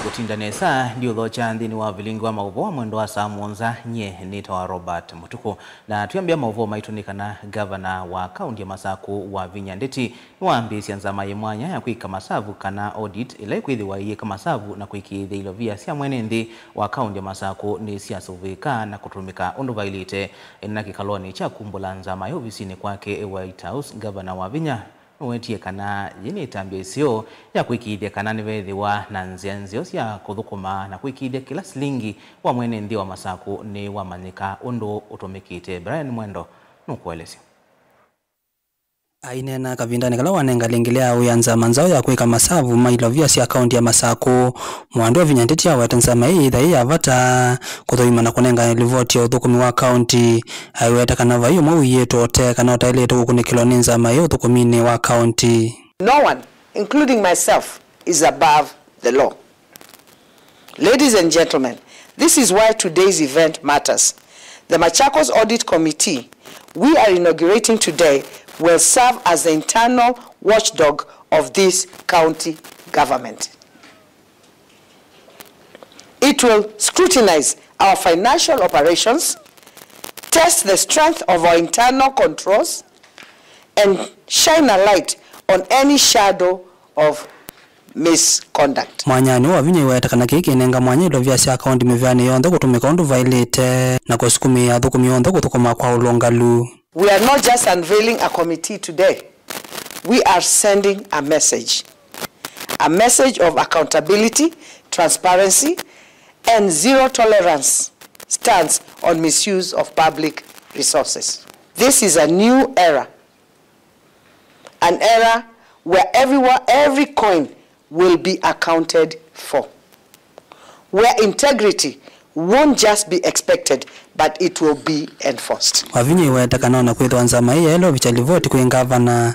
kutinda nesa ndio dhocha ndini wa vilingi wa mauvo mwendo wa saa muonza nye nita wa Robert Mutuku na tuyambia mauvo maitunika na governor wa kaunti ya Masaku wa Vinya Ndeti nuambi sianzama yemwanya ya kuika masavu kana audit ila ikuithi wa iye kamasavu na kuikithi ilo via siya mwenendi wa kaunti ya Masaku ni siya suvika na kutumika unduva ilite na kikaloni cha kumbula nzama ya ofisini kwake White House. Governor wa Vinya wetie kana yini tambia isio ya kuikidia kana nivethiwa na nzianzio ya kuthukuma na kuikidia kila silingi wa mwene ndi wa Masaku ni wamanyika undu utumikite. Brian Mwendo nukuelesio. Ainena kavindani kala wanengalingilea uyanza manzao ya kuika masavu mailovia si akaunti ya Masaku mwandu wa Vinya Ndeti ya watanzama hii idha ya vata kuthoima na kunenga livoti ya uthukumi wa akaunti aiweta kanava hiyo mawu yetu ote kanota ile tuku kunikiloni nzama ya uthukumini wa akaunti. No one, including myself, is above the law. Ladies and gentlemen, this is why today's event matters. The Machakos Audit Committee we are inaugurating today will serve as the internal watchdog of this county government. It will scrutinize our financial operations, test the strength of our internal controls, and shine a light on any shadow of misconduct. Mwanyani wa Vinya iweta kana kiki nenga mwanya ilovia si akaunti mevyani yonde kutumika undu vailite na kusukumi ya thukumi yonde kutukuma kwa ulongalu. We are not just unveiling a committee today. We are sending a message of accountability, transparency, and zero tolerance stance on misuse of public resources. This is a new era, an era where every coin will be accounted for, where integrity won't just be expected, but it will be enforced. Wavinya iweta kanona kwithwa nzama iya ilo vicha livoti kuingavana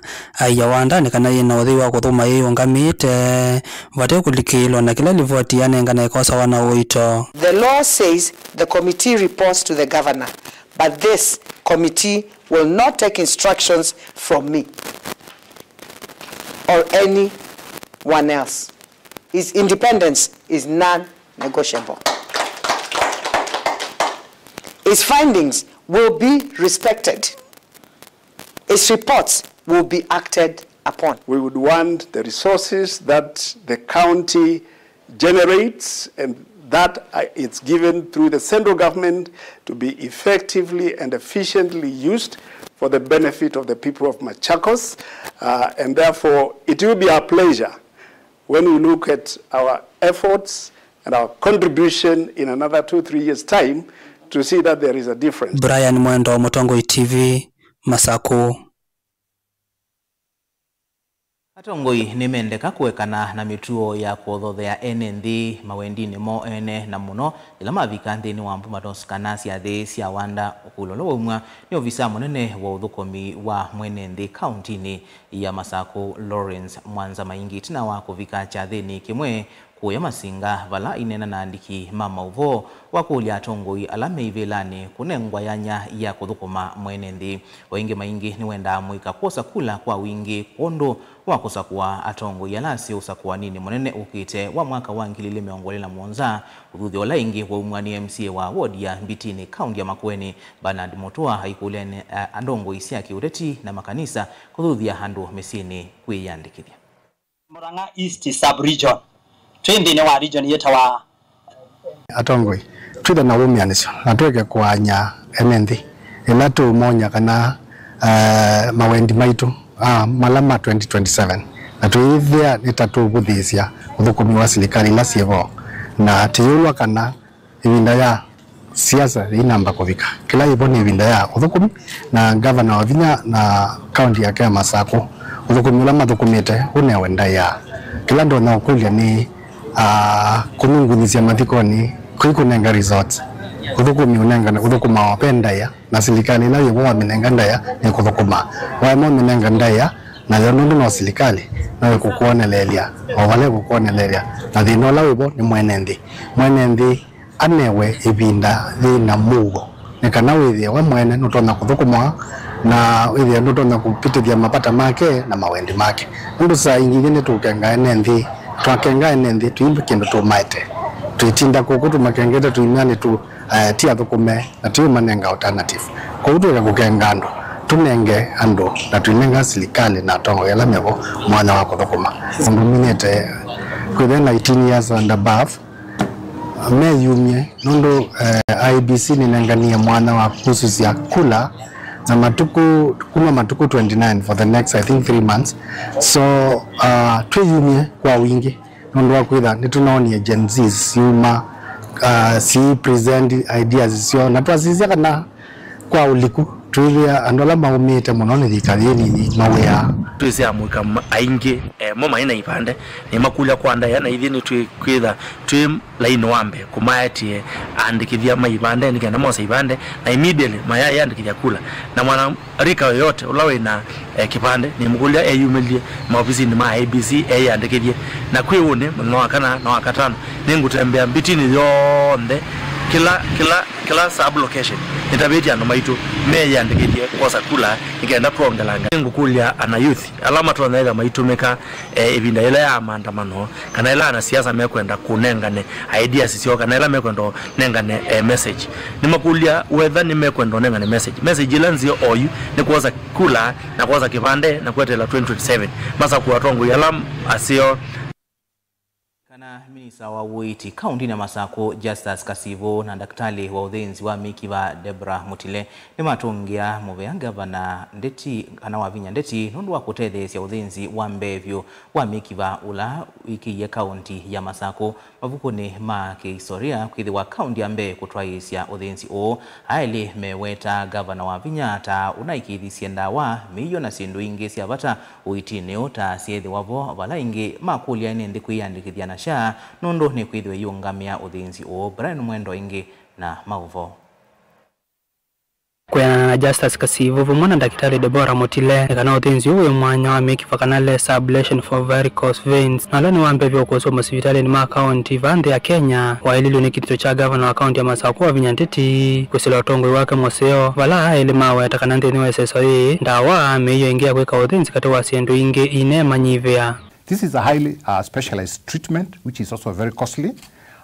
ya wandani kana yena uthiwa kuthuma iyo ngamite vate kulikilo na kila livoti yanenga na ikosa wana uito. The law says the committee reports to the governor, but this committee will not take instructions from me or anyone else. His independence is non-negotiable. Its findings will be respected. Its reports will be acted upon. We would want the resources that the county generates and that it's given through the central government to be effectively and efficiently used for the benefit of the people of Machakos. And therefore, it will be our pleasure when we look at our efforts and our contribution in another 2-3 years' time to see that there is a difference. Brian Mwendo, Mutongoi TV, Masaku. Atongoi nimendeka kuwekana na mituo ya kuothothea NND mawendini mo ene na muno ila mavika ndini wa mpumatos kanasi ya thesi ya wanda ukulolo umwa ni ofisa munene wa uthukomi wa mwenendi kauntini ya Masaku Lawrence Mwanza Maingi tina wa kuvika cha thini kimwe kuya masinga vala inena na andiki mama uvo wakulia atongoi alame ivelani kunengwa yanya ya kuthukuma mwenendi waingi maingi ni wenda mwika kuosa kula kwa wingi kondo wakosa kuwa atongoi yalasi usakuwa nini munene ukite wa mwaka wa ngilile meongolela mwonza udhuthi ola ingi wa umwani MCA wa ward ya Mbitini kaunti ya Makueni Bernard Mutua haikulene andongo isia kiureti na makanisa kudhuthi ya handu mesini kuiyandikithia. Murang'a East Sub-Region twende ne wa region yetawa atongoi twida na wumianisho natweke kwanya NND ila tu monya kana mawendi maitu malama 2027 na tuithia nitatubuthisia uthukumi wa serikali la sievo na tiyulwa kana ivinda ya siasa inamba kuvika kila ipo ni ivinda ya uthukumi na governor wa Vinya na county ya Masaku uthukumi ula mathukumite unewenda ya kila ndo na ukulia ni kunungunizia mathikoni kuikunenga resorts uthukumi unenga uthukuma wapenda ya na serikali na yewa minenga ndaya ni kuthukuma waemo minenga ndaya na yonundu no serikali na kukuonelelia ovale kukuonelelia na thino la wibo ni mwenendi anewe ibinda thina mugo ni kana withia wa mwene nutona kuthukuma na withia nutona kupitithia mapata make na mawendi make ndu saa ingine tukenga NND twakenga NND tuimbe kindu tumaite tuitinda kuku tumakengete tuimiane tu tia thukume na tuimanenga alternative kwa utu ya kukengando tunenge ando na tuinenga serikali na tongo yala mego mwana wa kuthukuma nominate within 19 years and above me yumye nondo IBC ninengania mwana wa kususia kula na matuku 29 for the next I think 3 months so tuyumye kwa wingi nondo wa kwitha nitunaonia Gen Zs yuma si present ideas sio na twasisia kana kwa uliku tulia andola maumite muno ni thikari nini mawea twese amwika aingi mama ina ipande ni makulia kwanda yana ithini twitha twi line wambe kumaetie andikithia maibande nikenda mosa ibande na immediately maya yandikithia kula na mwana rika yote ulawe na kipande ni mukulia eyumelie maofisi ni ma ABC yandikithie na kwiune no akana no akatano ningutembea mbitini yonde kila sub location itabeti ando maitu me yandikithie kosa kula ikenda kuongelanga ngukulia ana youth alama tuanaiga maitu meka ibinda ile ya maandamano kana ila ana siasa mekwenda kunengane ideas sio kana ila mekwenda nengane message ni makulia whether ni mekwenda nengane message ile nzio oyu ni kuoza kula na kuoza kipande na kuetela 2027 masa kuwatongo yalam asio kana minisa wa Witi kaunti na Masako Justus Kasivo na daktari wa uthenzi wa Mikiva Debra Mutile ni matungia mubeanga bana ndeti kana wavinya ndeti nundu wa kutethesia uthenzi wa mbevyo wa Mikiva ula wiki ya kaunti ya Masako mavuko ni ma kihistoria kwithi wa kaunti ya Mbe kutwaisia uthenzi o aili meweta gavana wa Vinya ta unaikithisia ndawa miyo na sindu ingi cia bata uitineo ta siethi wavo bala ingi makulia ine ndi kwiyandikithia na sha nondo ni kwithwe yungamia uthinzi o Brian Mwendo ingi na mauvo kuyana na Justus Kasivo vumwe na daktari Debora Mutile kana uthenzi uwe mwanya wa Mikiva kana less ablation for varicose veins na lani wambe vyo kusoma hospitali ni ma county vande ya Kenya waililu ni kitito cha governor wa county ya Masako wa Vinyanteti kusila utongwe wake moseo vala elima wa yatakana ndeni wa SSOE ndawa meiyo ingia kweka uthenzi kata wa siendu inge ine manyivea. This is a highly specialized treatment which is also very costly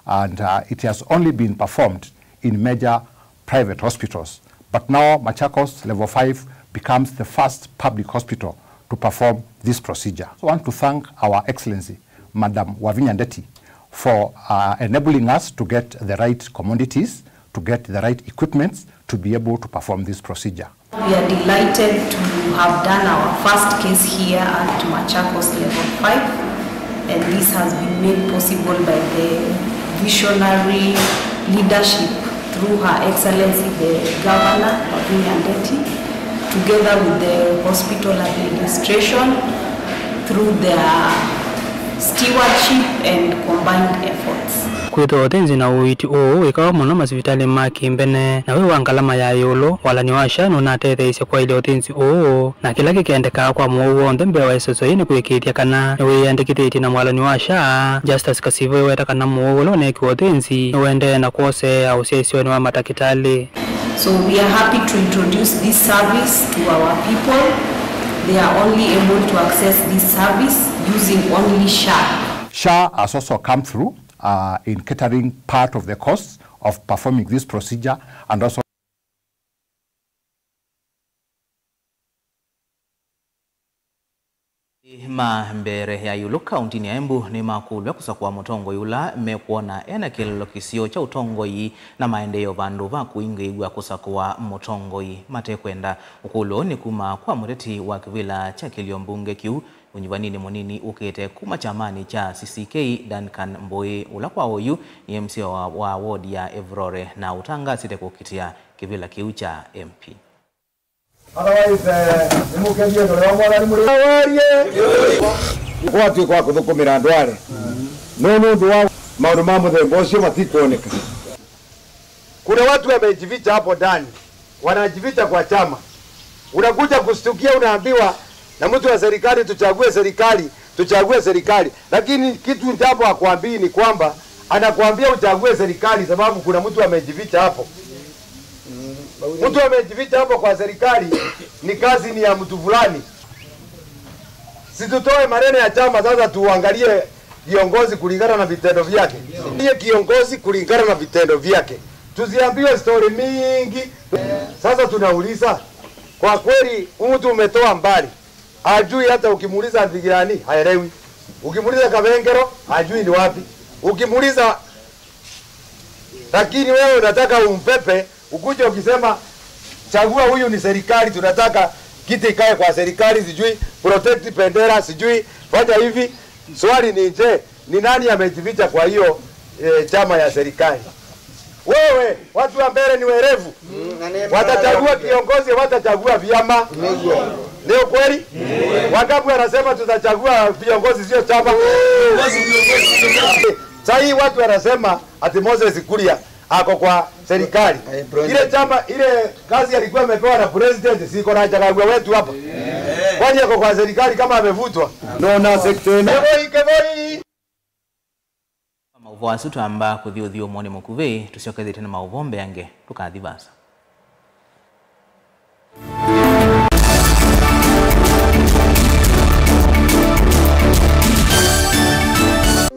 and it has only been performed in major private hospitals. But now Machakos Level 5 becomes the first public hospital to perform this procedure. So I want to thank Our Excellency, Madam Wavinya Ndeti, for enabling us to get the right commodities, to get the right equipments to be able to perform this procedure. We are delighted to have done our first case here at Machakos Level 5, and this has been made possible by the visionary leadership through Her Excellency the Governor Wavinya Ndeti, together with the hospital administration through their stewardship and combined efforts. Kwitho uthenzi na uiti uu ikawa muno masivitali maki mbene na we wangalama ya yolo wala ni washano na tetheisya kwa ile uthenzi uu na kila kikiendeka kwa muo ndembe wa SSOE ni kuikitia kana we yandikithiti na mwala ni washa Justus Kasivo weta kana muo lo neki uthenzi wende na kuose au siaisiwa ni wa matakitali. So we are happy to introduce this service to our people. They are only able to access this service using only SHA. SHA has also come through in catering part of the costs of performing this procedure and also mbere ya yulu kaunti ni Embu ni makulwa kusakwa mutongo yula mekuona ena kilolo kisio cha utongo yi na maendeleo vandu va kuingeigwa kusakwa mutongo yi matekwenda ukulo ni kuma kwa mureti wa kivila cha Kiliombunge kiu unyivanini munini ukete kuma chamani cha CCK Duncan Mboe ula kwa oyu ni MC wa ward ya Evrore na utanga site kukitia kivila kiu cha MP. Otherwise, nimukendia ndo leo mwana ni muri kwati kwa kuthukumira ndware no ndo wa maundu ma muthemba ucio matikuoneka. Kuna watu wamejificha hapo ndani, wanajificha kwa chama. Unakuja kustukia unaambiwa na mtu wa serikali tuchague serikali, lakini kitu ndapo akwambii ni kwamba anakuambia uchague serikali sababu kuna mtu amejificha hapo. Mtu amejificha hapo kwa serikali ni kazi ni ya mtu fulani. Situtoe maneno ya chama sasa tuangalie kiongozi kulingana na vitendo vyake. Ndiye kiongozi kulingana na vitendo vyake. Tusiambiwe story mingi. Sasa tunauliza, kwa kweli mtu umetoa mbali, ajui hata ukimuuliza Ndigirani haelewi. Ukimuuliza Kabengero ajui ni wapi. Ukimuuliza, lakini wewe unataka umpepe, ukuje ukisema chagua huyu ni serikali, tunataka kiti ikae kwa serikali, sijui protect bendera, sijui fanya hivi. Swali ni je, ni nani amejificha kwa hiyo chama ya serikali? Wewe, watu wa mbele ni werevu. Watachagua kiongozi, watachagua vyama. Leo kweli? Wangapi wanasema tutachagua viongozi sio chama? Sasa hii watu wanasema ati Moses Kuria ako kwa serikali. Ile chama, ile kazi alikuwa amepewa na president, siko na chagua wetu hapa. Kwani ako kwa serikali kama amevutwa? No na sektena. Mauvo asutu amba kuthio mwone mukuve tusiokeze tena mauvombe yange tukadhibasa.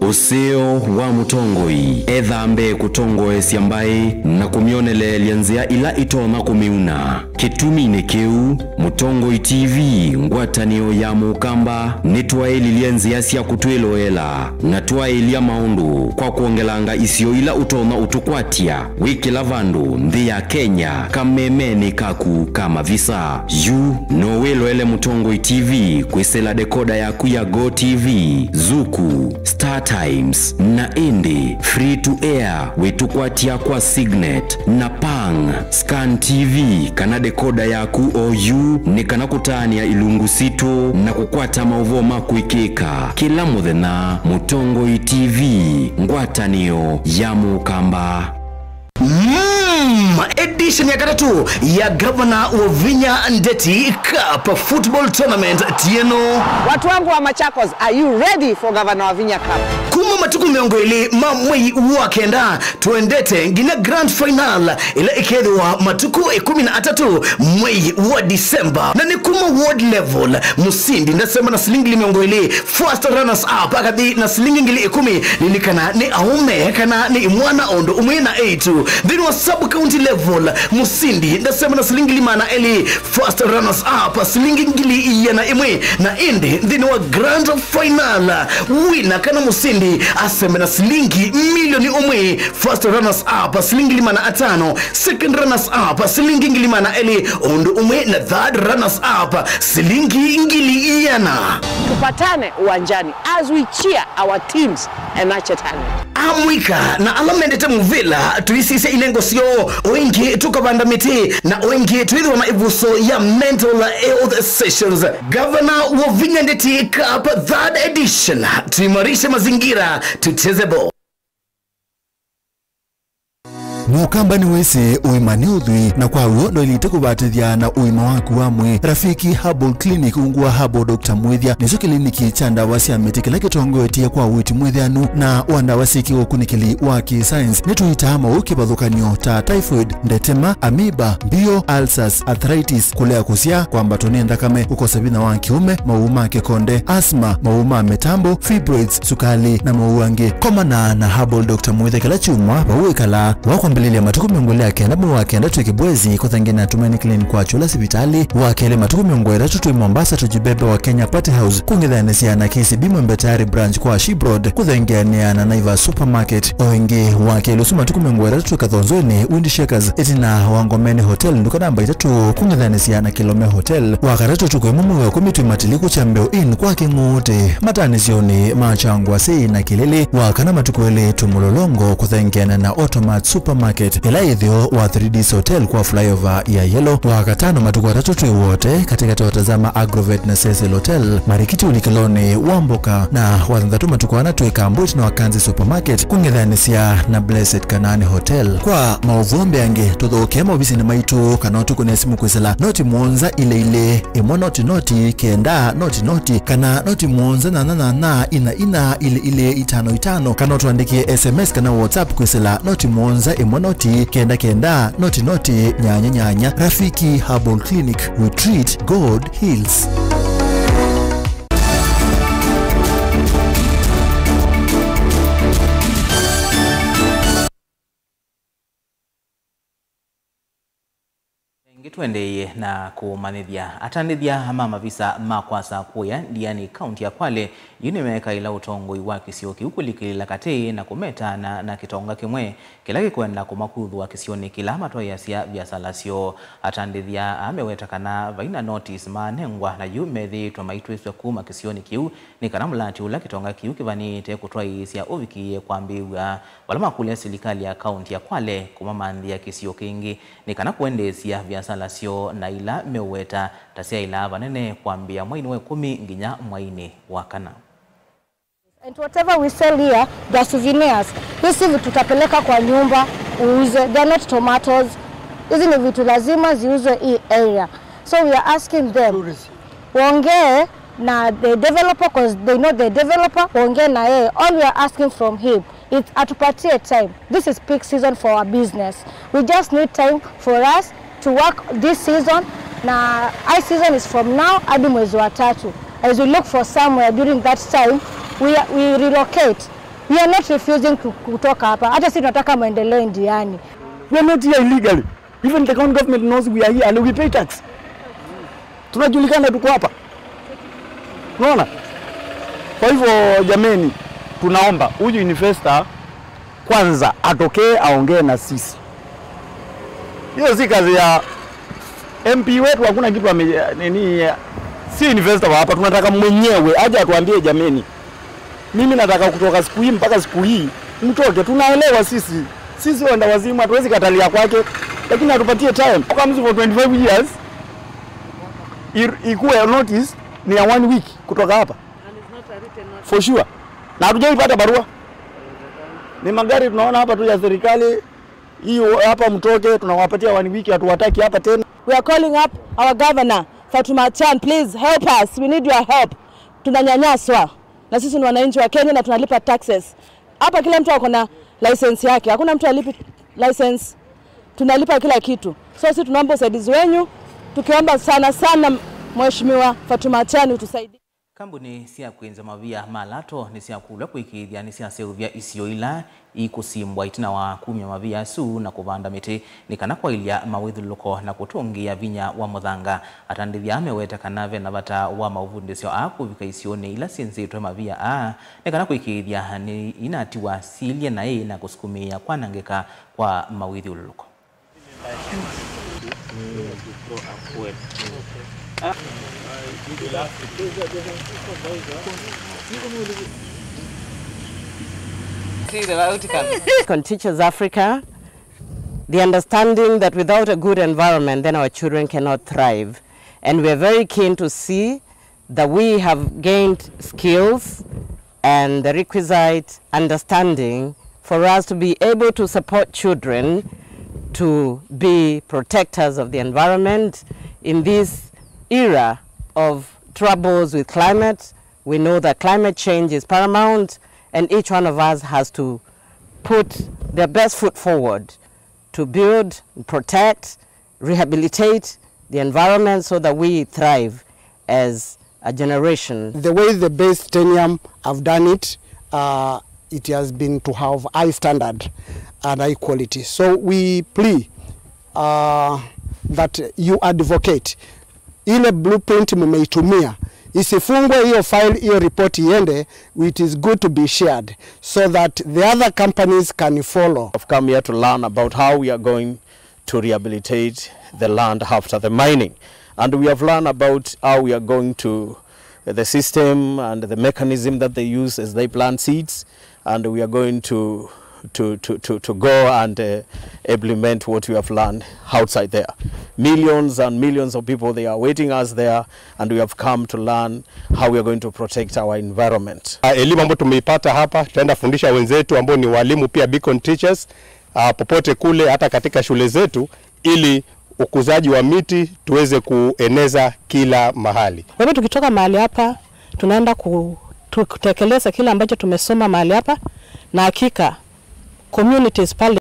Useo wa mutongoi ethambe kutongoe siambai na kumionele lianzia ila itona kumiuna kitumi keu Mutongoi TV ngwatanio ya mukamba nitwaeli lianzia sia kutweloela na twaeli ya maundu kwa kuongelanga isio ila utona utukwatia wiki lavandu ndi ya Kenya kamemeni kaku kama visa yu nowelo ele Mutongoi TV kwesela dekoda ya kuya Go TV Zuku Star Times na Indi free to air wetukwatia kwa Signet na Pang Scan TV kana dekoda ya ku OU ni kana kutania ilungu sito na kukwata mauvoma kuikeka kila muthena Mutongoi TV ngwatanio ya mukamba. Edition ya katatu ya Governor Wavinya Ndeti Cup Football Tournament Tieno. Watu wangu wa Machakos, are you ready for Governor Wavinya Cup? Kuma matuku miongweli mamwei wakenda tuendete ngine grand final ila ikedwa matuku 13 mwei wa Disemba na ni kuma world level musindi ndasema na silingi miongweli first runners up akadi na silingi ngili 10 nilikana ni aume kana ni mwana ondo umwena 8 then wa sub county level musindi ndasema na silingi limana eli first runners up silingi ngili yana imwe na indi then wa grand final winner kana musindi aseme na silingi milioni umwe first runners up silingi limana 5 second runners up silingi ngilimana eli ondo umwe na third runners up silingi ngili yana. Tupatane uwanjani as we cheer our teams and nurture talent. Amwika na alamendete muvila tuisise ilengo sio wengi tukabanda miti na wengi tuidhwa na ivuso ya mental health sessions. Governor Wavinya Ndeti Cup 3rd edition, tuimarishe mazingira tutezebo. Mukamba ni wese uimani udhui na kwa uondo ilite kubatithia na uima waku wamwe. Rafiki Herbal Clinic ungua Herbal Dr. Mwithia nizo kliniki chanda wasia metikila kitongo etia kwa uiti mwithianu na wanda wasiki ukunikili waki science nituitama ukibadhukanyo ta typhoid, ndetema, amoeba, bio, ulcers, arthritis, kulea kusia kwa mbatoni ndakame, ukosabina wa kiume, mauma kekonde, asma, mauma metambo, fibroids, sukali na mauange. Komana na Herbal Dr. Mwithia kila chuma bawekala wako mbelele matuku miongole yake na mwakenda tukibwezi kuthangena Tumaini Clinic kwa chula sibitali wakele matuku miongole tutu Mombasa tujibebe wa Kenya Party House kungedhanisia na KCB Mwembetari branch kwa Shibroad kuthangenia na Naiva Supermarket oingi wakele usuma matuku miongole tutu Kathonzweni Windy Shakers etina Wangomeni Hotel nduka namba 3 kungedhanisia na Kilome Hotel wakatatu tukwe mumu wa kumitu matiliku chambeo in kwa kingote matanisioni machangwa sei na kilele wakana matukuele tumulolongo kuthangena na Automat Supermarket ila idhio wa 3D Hotel kwa flyover ya Yellow wakatano matuku watatu wote katika watazama Agrovet na Cecil Hotel Marikiti Ulikiloni Wamboka na watandatu matuku wanatuika Mbut na Wakanzi Supermarket kungedhanisia na Blessed Kanani Hotel kwa mauvombe yange tudhokema obisi na maitu kanotu kunesimu kwesela noti mwonza ile imo noti kenda noti kana noti mwonza na ina ile itano kanotu andiki SMS kana WhatsApp kwesela noti mwonza imo noti kenda noti nyanya. Rafiki Herbal Clinic, we treat, God heals. Ngitwendeye na kumanithia atanithia ama mavisa makwasa kuya ndiani kaunti ya Kwale yunimeka ila utongoi wa kisio kiukulikilila kate na kumetana na kitonga kimwe kila kikwenda kumakudhu wa kisioni kila matoya sia biasalasio. Atanithia amewetakana vaina notice manengwa na yumethi twamaitwiswe kuma kisioni kiu ni kanamulati ula kitonga kiu kivanite kutwa isia uvikie kwambiwa wala makulia serikali ya kaunti ya Kwale kumamanthia kisio kingi ni kana kuendesia biasalasio na ila meweta tasia ila vanene kwambia mwaini we 10 nginya mwaini wa kana. And whatever we sell here, they are souvenirs. Hizi vitu tutapeleka kwa nyumba uuze. They are not tomatoes. Hizi ni vitu lazima ziuzwe hii area. So we are asking them waongee na the developer, because they know the developer, waongee na yeye. All we are asking from him is atupatie time. This is peak season for our business. We just need time for us to work this season. Na high season is from now hadi mwezi wa 3. As we look for somewhere during that time, we relocate. We are not refusing kutoka hapa. Hata sisi tunataka maendeleo indiani. We are not here illegally. Even the county government knows we are here and we pay tax. Tunajulikana tuko hapa. Unaona? Kwa hivyo jameni, tunaomba huyu investor kwanza atokee aongee na sisi. Hiyo si kazi ya MP wetu, hakuna kitu si investor hapa, tunataka mwenyewe aje atuambie jameni. Mimi nataka kutoka siku hii mpaka siku hii mtoke, tunaelewa sisi. Sisi wanda wazimu hatuwezi katalia kwake, lakini atupatie time. Kama for 25 years ikuwe notice ni ya 1 week kutoka hapa. For sure. Na hatujaipata barua. Ni magari tunaona hapa tu ya serikali. Hiyo hapa mtoke, tunawapatia 1 week, hatuwataki hapa tena. We are calling up our governor, Fatuma Chan, please help us. We need your help. Tunanyanyaswa. Na sisi ni wananchi wa Kenya na tunalipa taxes. Hapa kila mtu ako na license yake. Hakuna mtu alipi license. Tunalipa kila kitu. So sisi tunaomba usaidizi wenu. Tukiomba sana Mheshimiwa Fatuma Chan utusaidie. Kambuni sia kwenza mavia malato ni sia kula kuikithia ni sia selvia isio ila ikusimbwa itina wa 10 mavia su na kuvanda miti ni kana kwa ilia mawithuluko na kutungia vinya wa muthanga. Atandithia ameweta kanave na bata wa mauvundisio akuvika isioni ila sinzitwe mavia ni kana kuikithia ni inatiwa silie na na kusukumia kwanangeka kwa mawithuluko. Teaches Africa the understanding that without a good environment, then our children cannot thrive. And we're very keen to see that we have gained skills and the requisite understanding for us to be able to support children to be protectors of the environment. In this era of troubles with climate, we know that climate change is paramount, and each one of us has to put their best foot forward to build, protect, rehabilitate the environment so that we thrive as a generation. The way the base Tenium have done it, it has been to have high standard and high quality. So we plea that you advocate ile blueprint mmeitumia isifungwe hiyo file, hiyo report iende. It is good to be shared so that the other companies can follow. I've come here to learn about how we are going to rehabilitate the land after the mining, and we have learned about how we are going to the system and the mechanism that they use as they plant seeds, and we are going to go and implement what we have learned outside there. Millions and millions of people, they are waiting us there, and we have come to learn how we are going to protect our environment. Elimu ambayo tumeipata hapa tutaenda fundisha wenzetu ambao ni walimu pia beacon teachers popote kule, hata katika shule zetu, ili ukuzaji wa miti tuweze kueneza kila mahali. Kwa hivyo tukitoka mahali hapa tunaenda kutekeleza kile ambacho tumesoma mahali hapa, na hakika communities pale